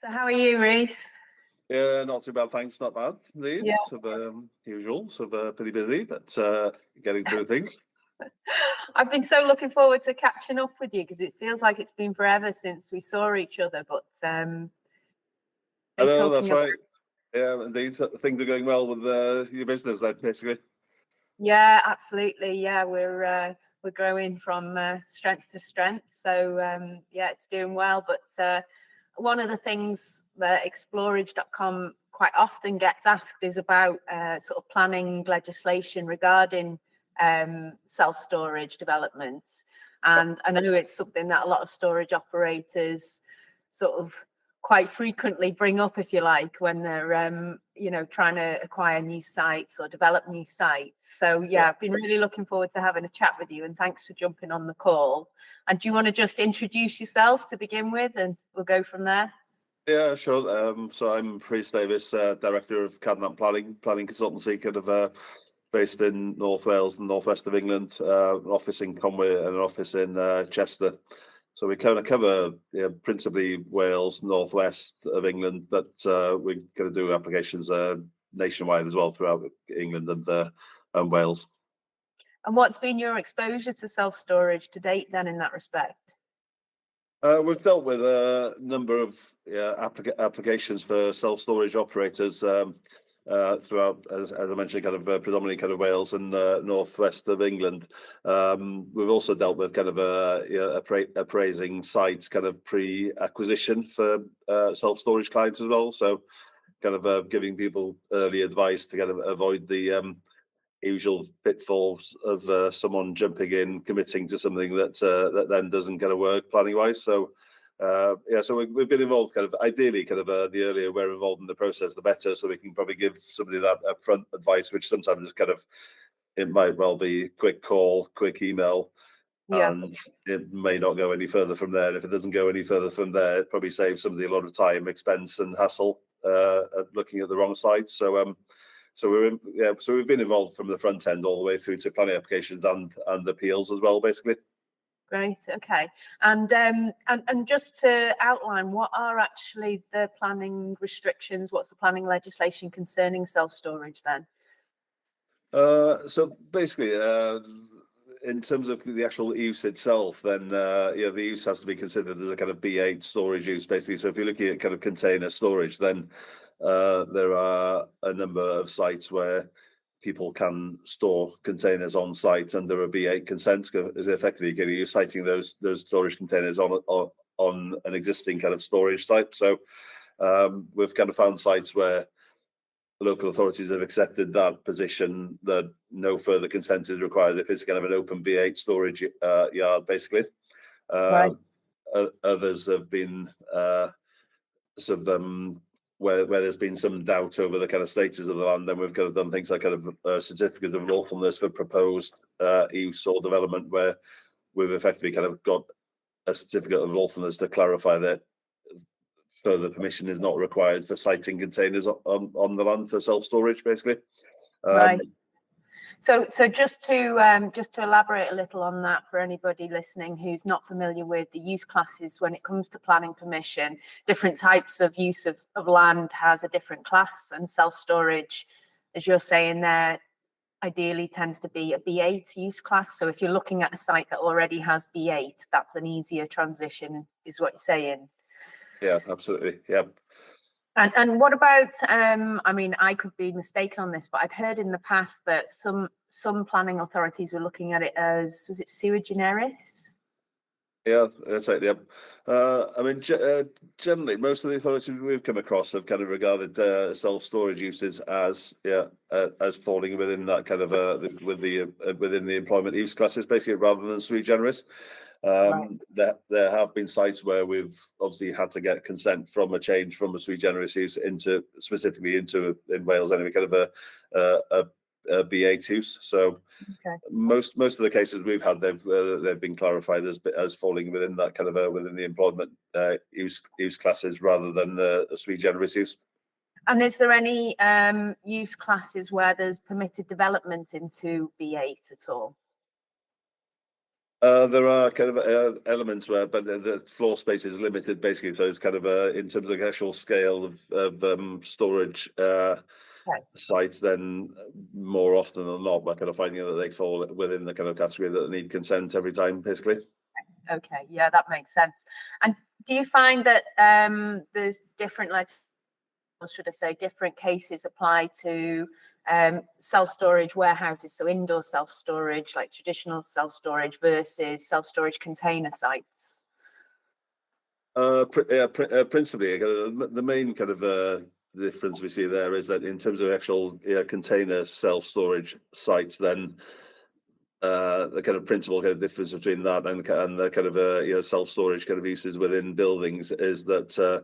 So how are you, Rhys? Yeah, not too bad, thanks. Not bad, indeed. Yeah. Usual, pretty busy, but getting through things. I've been so looking forward to catching up with you because it feels like it's been forever since we saw each other. But I know, that's right. Yeah, indeed. Things are going well with your business then, basically. Yeah, absolutely. Yeah, we're growing from strength to strength. So yeah, it's doing well. But one of the things that explorage.com quite often gets asked is about sort of planning legislation regarding self-storage development. And I know it's something that a lot of storage operators sort of quite frequently bring up, if you like, when they're trying to acquire new sites or develop new sites. So yeah, I've been really looking forward to having a chat with you, and thanks for jumping on the call. And do you want to just introduce yourself to begin with, and we'll go from there? Yeah, sure. So I'm Rhys Davies, director of Cadnant Planning Consultancy, based in North Wales and northwest of England, an office in Conwy and an office in Chester. So we kind of cover principally Wales, northwest of England, but we're going to do applications nationwide as well throughout England and Wales. And what's been your exposure to self-storage to date then in that respect? We've dealt with a number of applications for self-storage operators throughout, as I mentioned, predominantly Wales and northwest of England. We've also dealt with appraising sites pre-acquisition for self-storage clients as well. So giving people early advice to avoid the usual pitfalls of someone jumping in, committing to something that then doesn't work planning wise. So so we've been involved ideally the earlier we're involved in the process, the better. So we can probably give somebody that upfront advice, which sometimes is it might well be quick call, quick email, and it may not go any further from there. And if it doesn't go any further from there, it probably saves somebody a lot of time, expense, and hassle looking at the wrong site. So we've been involved from the front end all the way through to planning applications and appeals as well, basically. Great. Okay. And just to outline, what are actually the planning restrictions? What's the planning legislation concerning self-storage then? So basically, in terms of the actual use itself, then the use has to be considered as a B8 storage use, basically. So if you're looking at container storage, then there are a number of sites where people can store containers on site under a B8 consent, because effectively you're citing those storage containers on an existing storage site. So we've found sites where local authorities have accepted that position, that no further consent is required if it's an open B8 storage yard, basically. Right. Others have been where there's been some doubt over the status of the land, then we've done things like a certificate of lawfulness for proposed use or development, where we've effectively got a certificate of lawfulness to clarify that further permission is not required for siting containers on the land for self-storage, basically. Right. So just to elaborate a little on that for anybody listening who's not familiar with the use classes when it comes to planning permission, different types of use of land has a different class, and self-storage, as you're saying there, ideally tends to be a B8 use class. So if you're looking at a site that already has B8, that's an easier transition, is what you're saying. Yeah, absolutely. Yeah. And what about, I mean, I could be mistaken on this, but I'd heard in the past that some planning authorities were looking at it as, was it sui generis? Yeah, that's it. Yeah, I mean, generally, most of the authorities we've come across have regarded self-storage uses as falling within that within the employment use classes, basically, rather than sui generis. Right. There have been sites where we've obviously had to get consent from a change from a sui generis use into in Wales anyway, a B8 use. So most of the cases we've had, they've been clarified as falling within that within the employment use classes rather than a sui generis use. And is there any use classes where there's permitted development into B8 at all? There are kind of elements where, but the floor space is limited basically. So it's kind of in terms of the actual scale of storage Right. sites, then more often than not, we're kind of finding that they fall within the kind of category that need consent every time, basically. Okay, yeah, that makes sense. And do you find that there's different, like, or should I say, different cases apply to self-storage warehouses, so indoor self-storage, like traditional self-storage versus self-storage container sites? Principally, the main kind of difference we see there is that in terms of actual container self-storage sites, then the kind of principal kind of difference between that and the kind of self-storage kind of uses within buildings is that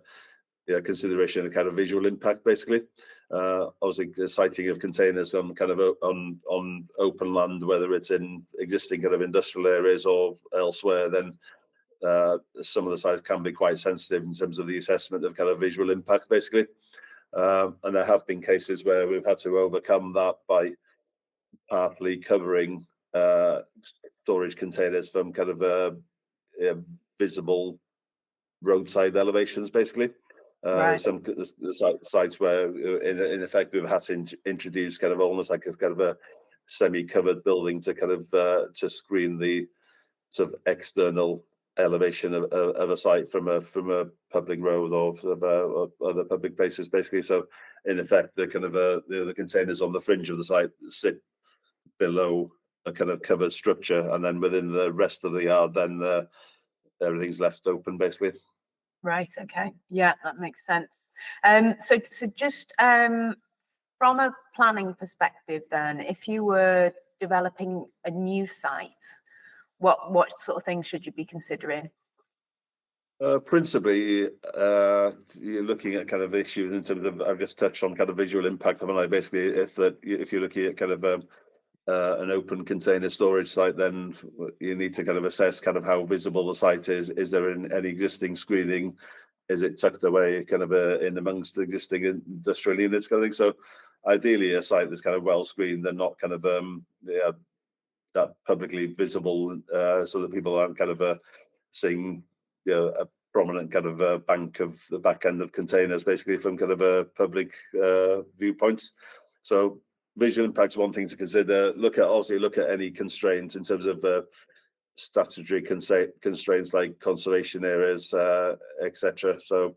consideration of kind of visual impact, basically. Obviously, the siting of containers on kind of on open land, whether it's in existing kind of industrial areas or elsewhere, then some of the sites can be quite sensitive in terms of the assessment of kind of visual impact, basically. And there have been cases where we've had to overcome that by partly covering storage containers from kind of visible roadside elevations, basically. Right. Some sites where, in effect, we've had to introduce kind of almost like a kind of a semi-covered building to kind of to screen the sort of external elevation of a site from a public road or other public places, basically. So, in effect, the kind of the containers on the fringe of the site sit below a kind of covered structure, and then within the rest of the yard, then everything's left open, basically. Right. Okay. Yeah, that makes sense. So just from a planning perspective, then, if you were developing a new site, what sort of things should you be considering? Principally, you're looking at kind of issues in terms of, I've just touched on kind of visual impact, haven't I? Basically, if you're looking at kind of an open container storage site, then you need to kind of assess kind of how visible the site is. Is there any existing screening? Is it tucked away kind of in amongst the existing industrial units, kind of thing? So ideally, a site that's kind of well screened and not kind of that publicly visible, so that people aren't kind of seeing a prominent kind of bank of the back end of containers, basically from kind of a public viewpoints. So visual impact is one thing to consider. Look at any constraints in terms of statutory constraints like conservation areas, etc. So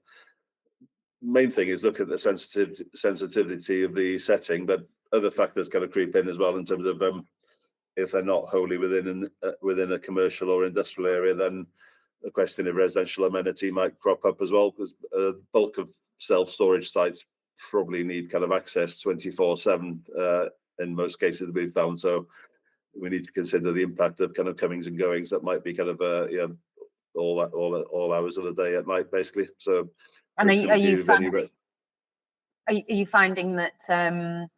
main thing is look at the sensitivity of the setting, but other factors kind of creep in as well in terms of if they're not wholly within a commercial or industrial area, then the question of residential amenity might crop up as well, because the bulk of self-storage sites probably need kind of access 24/7 in most cases we've found. So we need to consider the impact of kind of comings and goings that might be kind of all hours of the day at night, basically. So And are you finding that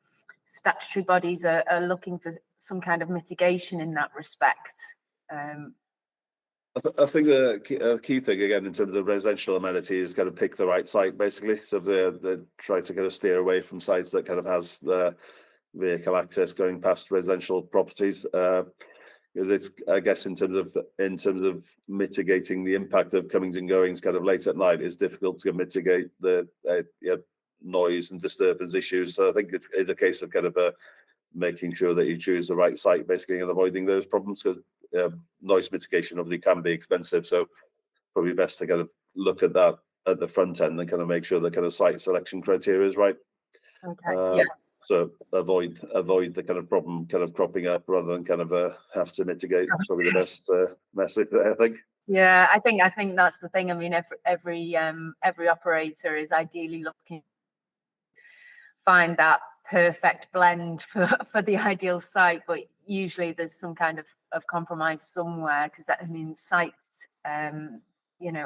statutory bodies are looking for some kind of mitigation in that respect? I think the key thing again in terms of residential amenity is kind of pick the right site, basically. So they try to kind of steer away from sites that kind of has the vehicle access going past residential properties. Because it's, I guess, in terms of mitigating the impact of comings and goings kind of late at night, it's difficult to mitigate the noise and disturbance issues. So I think it's a case of kind of making sure that you choose the right site, basically, and avoiding those problems, because noise mitigation obviously can be expensive. So probably best to kind of look at that at the front end and kind of make sure the kind of site selection criteria is right. Okay. Yeah. So avoid the kind of problem kind of cropping up rather than kind of have to mitigate. It's probably the best message, I think. Yeah, I think that's the thing. I mean, every operator is ideally looking to find that perfect blend for the ideal site, but usually there's some kind of compromise somewhere, because I mean, sites,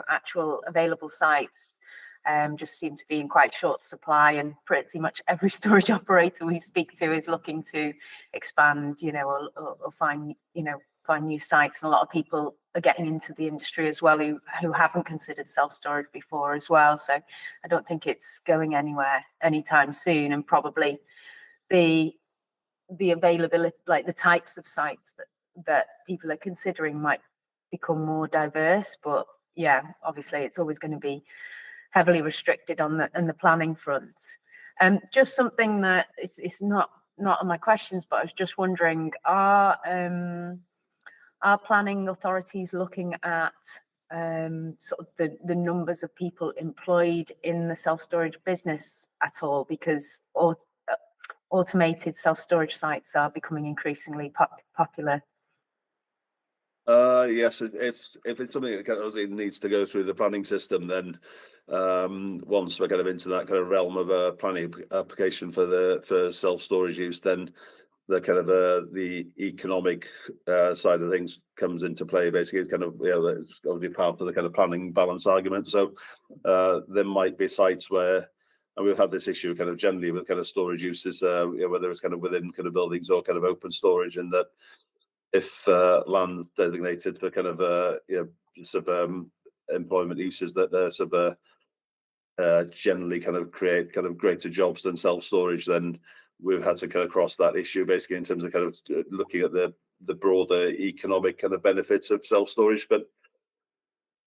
actual available sites just seem to be in quite short supply, and pretty much every storage operator we speak to is looking to expand, or find new sites. And a lot of people are getting into the industry as well who haven't considered self-storage before as well. So I don't think it's going anywhere anytime soon, and probably the availability, like the types of sites that people are considering, might become more diverse. But yeah, obviously it's always going to be heavily restricted on the planning front. Just something that it's not on my questions, but I was just wondering, are planning authorities looking at sort of the numbers of employed employed in the self-storage business at all? Because automated self-storage sites are becoming increasingly popular. Yes, if it's something that kind of needs to go through the planning system, then once we're kind of into that kind of realm of a planning application for self-storage use, then the kind of the economic side of things comes into play. Basically, it's kind of, it's got to be part of the kind of planning balance argument. So there might be sites where, and we've had this issue kind of generally with kind of storage uses, whether it's kind of within kind of buildings or kind of open storage, and that if land's designated for kind of sort of employment uses, that they're sort of generally kind of create kind of greater jobs than self-storage, then we've had to kind of cross that issue basically in terms of kind of looking at the broader economic kind of benefits of self-storage. But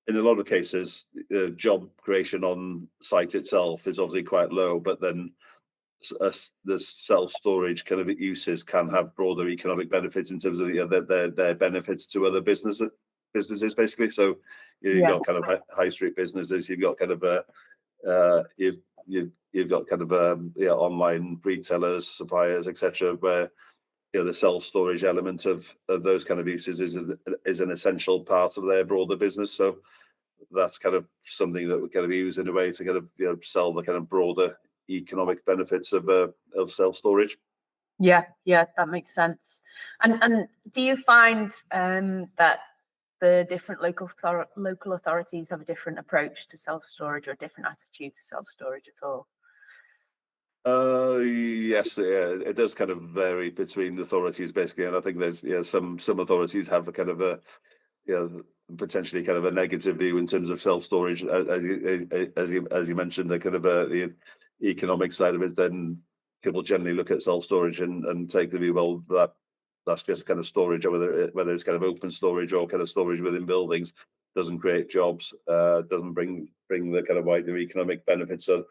in a lot of cases, job creation on site itself is obviously quite low, but then the self-storage kind of uses can have broader economic benefits in terms of their benefits to other businesses basically. So you've got kind of high street businesses, you've got kind of you've got kind of online retailers, suppliers, etc., where the self-storage element of those kind of uses is an essential part of their broader business. So that's kind of something that we kind of use in a way to kind of sell the kind of broader economic benefits of self-storage. Yeah, that makes sense. And do you find that the different local authorities have a different approach to self-storage or a different attitude to self-storage at all? Yes, it does kind of vary between authorities basically, and I think there's some authorities have a kind of a potentially kind of a negative view in terms of self-storage, as you mentioned, the kind of the economic side of it. Then people generally look at self-storage and take the view, well, that's just kind of storage, or whether it's kind of open storage or kind of storage within buildings, doesn't create jobs, doesn't bring the kind of wider economic benefits. So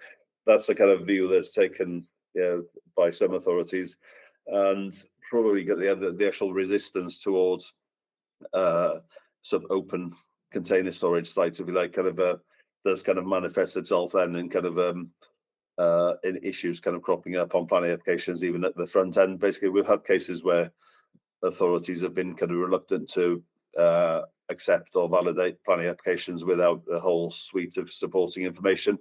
that's the kind of view that's taken by some authorities, and probably get the actual resistance towards some open container storage sites, if you like, kind of does kind of manifest itself then in kind of in issues kind of cropping up on planning applications, even at the front end. Basically, we've had cases where authorities have been kind of reluctant to accept or validate planning applications without a whole suite of supporting information.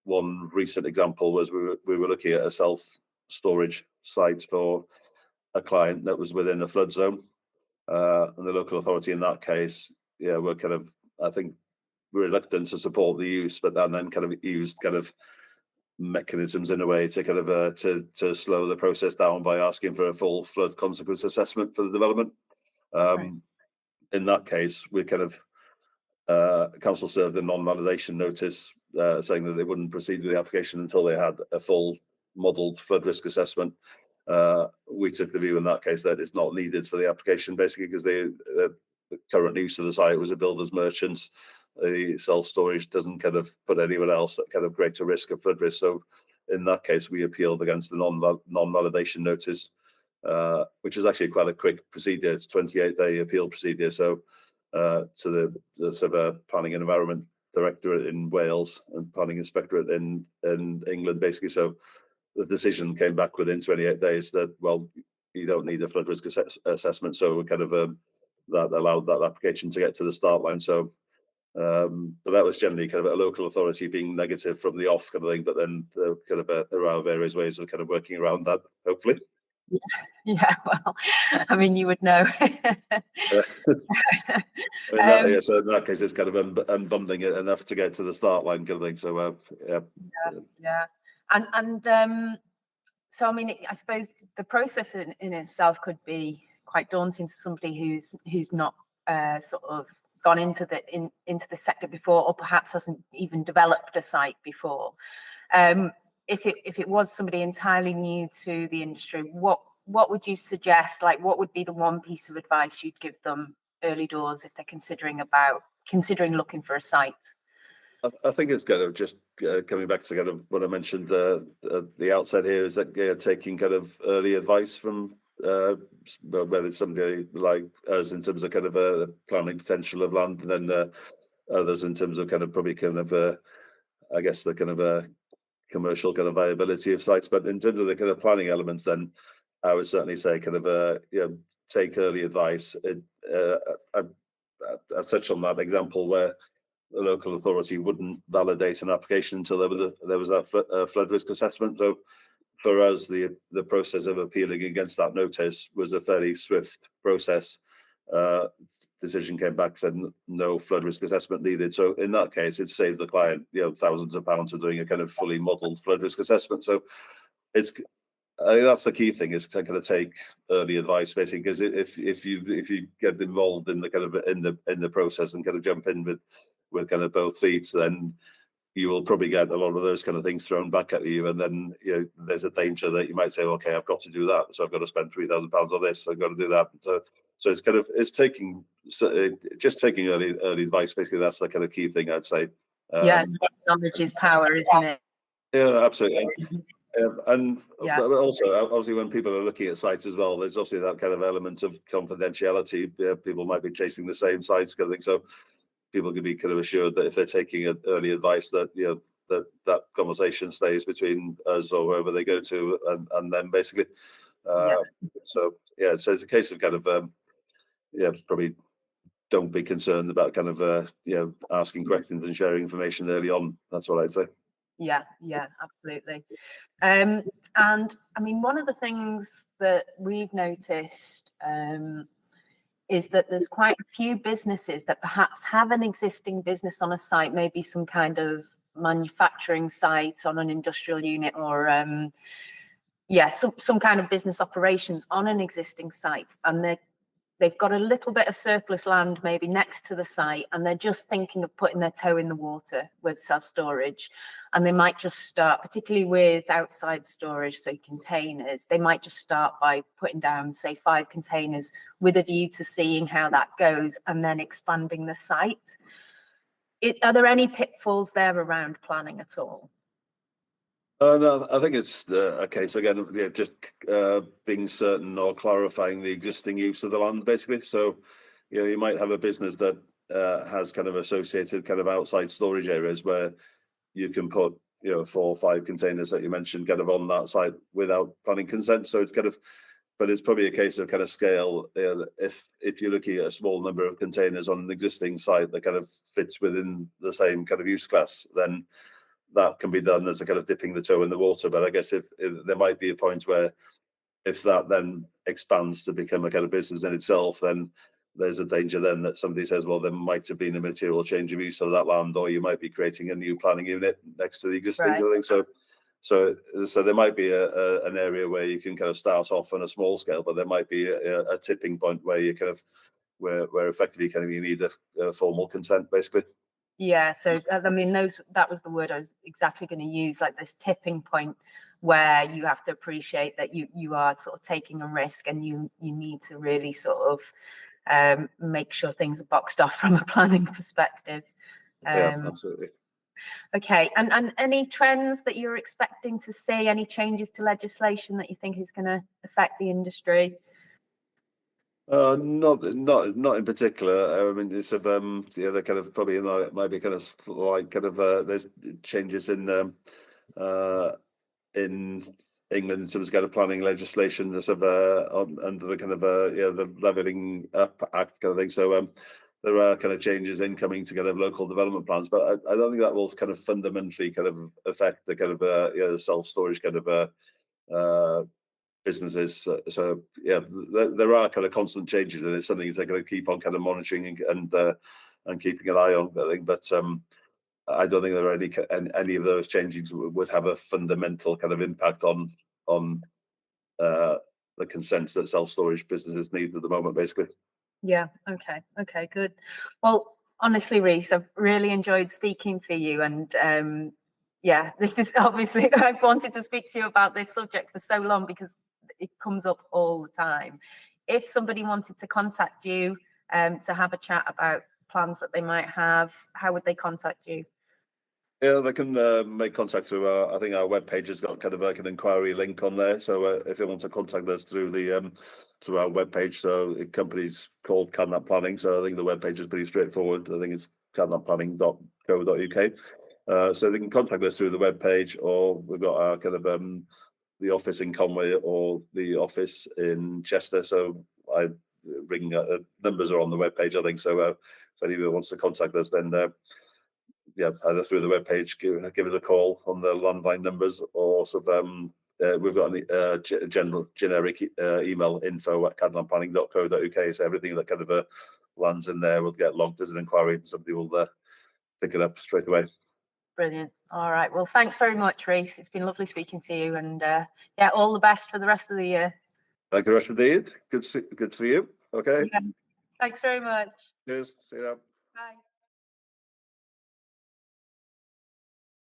One recent example was we were looking at a self-storage site for a client that was within a flood zone, and the local authority in that case, were kind of, I think, reluctant to support the use, but then kind of used kind of mechanisms in a way to kind of to slow the process down by asking for a full flood consequence assessment for the development. Right. In that case, we kind of council served a non-validation notice saying that they wouldn't proceed with the application until they had a full modelled flood risk assessment. We took the view in that case that it's not needed for the application, basically, because the current use of the site was a builder's merchant. The self-storage doesn't kind of put anyone else at kind of greater risk of flood risk. So in that case, we appealed against the non-validation notice, which is actually quite a quick procedure. It's 28-day appeal procedure. So to the sort of Planning and Environment Directorate in Wales and Planning Inspectorate in England, basically. So the decision came back within 28 days that, well, you don't need a flood risk assessment. So we kind of that allowed that application to get to the start line. So but that was generally kind of a local authority being negative from the off kind of thing. But then kind of there are various ways of kind of working around that, hopefully. Yeah, well, I mean, you would know. So in that case, it's kind of unbundling it enough to get to the start line kind of thing. So yeah. And so I mean, I suppose the process in itself could be quite daunting to somebody who's not sort of gone into the sector before, or perhaps hasn't even developed a site before. If it was somebody entirely new to the industry, what would you suggest? Like, what would be the one piece of advice you'd give them early doors if they're considering looking for a site? I think it's kind of just coming back to kind of what I mentioned at the outset here, is that taking kind of early advice from whether it's somebody like us in terms of kind of the planning potential of land, and then others in terms of kind of probably kind of I guess the kind of commercial kind of viability of sites. But in terms of the kind of planning elements, then I would certainly say kind of take early advice. I've touched on that example where the local authority wouldn't validate an application until there was that flood risk assessment. So for us, the process of appealing against that notice was a fairly swift process. Decision came back, said no flood risk assessment needed. So in that case, it saved the client thousands of pounds of doing a kind of fully modelled flood risk assessment. So I think that's the key thing, is to kind of take early advice, basically, because if you get involved in the kind of in the process and kind of jump in with kind of both feet, then you will probably get a lot of those kind of things thrown back at you, and then there's a danger that you might say, okay, I've got to do that, so I've got to spend £3,000 on this, I've got to do that. So it's taking early advice, basically. That's the kind of key thing, I'd say. Knowledge is power, isn't it? Yeah, absolutely. And but also, obviously, when people are looking at sites as well, there's obviously that kind of element of confidentiality. People might be chasing the same sites, kind of thing. So people can be kind of assured that if they're taking early advice, that that conversation stays between us or whoever they go to, and then basically. So it's a case of kind of probably don't be concerned about kind of asking questions and sharing information early on. That's what I'd say. Yeah, absolutely. And I mean, one of the things that we've noticed is that there's quite a few businesses that perhaps have an existing business on a site, maybe some kind of manufacturing site on an industrial unit, or some kind of business operations on an existing site, and they've got a little bit of surplus land maybe next to the site, and they're just thinking of putting their toe in the water with self-storage. And they might just start, particularly with outside storage, so containers, they might just start by putting down, say, 5 containers with a view to seeing how that goes and then expanding the site. Are there any pitfalls there around planning at all? No, I think it's a case, again, just being certain or clarifying the existing use of the land, basically. So, you might have a business that has kind of associated kind of outside storage areas where you can put 4 or 5 containers that you mentioned kind of on that site without planning consent. So it's kind of, but it's probably a case of kind of scale. If you're looking at a small number of containers on an existing site that kind of fits within the same kind of use class, then that can be done as a kind of dipping the toe in the water. But I guess if there might be a point where if that then expands to become a kind of business in itself, then there's a danger then that somebody says, well, there might have been a material change of use of that land, or you might be creating a new planning unit next to the existing building. So there might be an area where you can kind of start off on a small scale, but there might be a tipping point where you kind of where effectively kind of you need a formal consent, basically. Yeah, so I mean, that was the word I was exactly going to use, like this tipping point where you have to appreciate that you are sort of taking a risk, and you need to really sort of make sure things are boxed off from a planning perspective. Absolutely. Okay, and any trends that you're expecting to see, any changes to legislation that you think is going to affect the industry? Not in particular. I mean, it's they're kind of probably maybe kind of like kind of there's changes in England in terms of kind of planning legislation, that's under the kind of the Levelling Up Act kind of thing. So there are kind of changes incoming to kind of local development plans, but I don't think that will kind of fundamentally kind of affect the kind of the self-storage kind of businesses. So there are kind of constant changes, and it's something they're going to keep on kind of monitoring and keeping an eye on, I think. But I don't think there are any of those changes would have a fundamental kind of impact on the consents that self-storage businesses need at the moment, basically. Yeah. Okay. Good. Well, honestly, Rhys, I've really enjoyed speaking to you, and this is obviously I've wanted to speak to you about this subject for so long because it comes up all the time. If somebody wanted to contact you, to have a chat about plans that they might have, how would they contact you? Yeah, they can make contact through our, I think our webpage has got kind of like an inquiry link on there. So if they want to contact us through the through our webpage, so the company's called Cadnant Planning. So I think the webpage is pretty straightforward. I think it's cadnantplanning.co.uk. So they can contact us through the webpage, or we've got our kind of the office in Conwy or the office in Chester. So I ring numbers are on the webpage, I think. So if anyone wants to contact us, then yeah, either through the webpage, give us a call on the landline numbers, or sort of we've got a generic email, info@cadnantplanning.co.uk. So everything that kind of lands in there will get logged as an inquiry, and somebody will pick it up straight away. Brilliant. All right. Well, thanks very much, Rhys. It's been lovely speaking to you, and yeah, all the best for the rest of the year. Thank you, Rhys Davies. Good to see you. Okay. Yeah. Thanks very much. Cheers. See you now. Bye.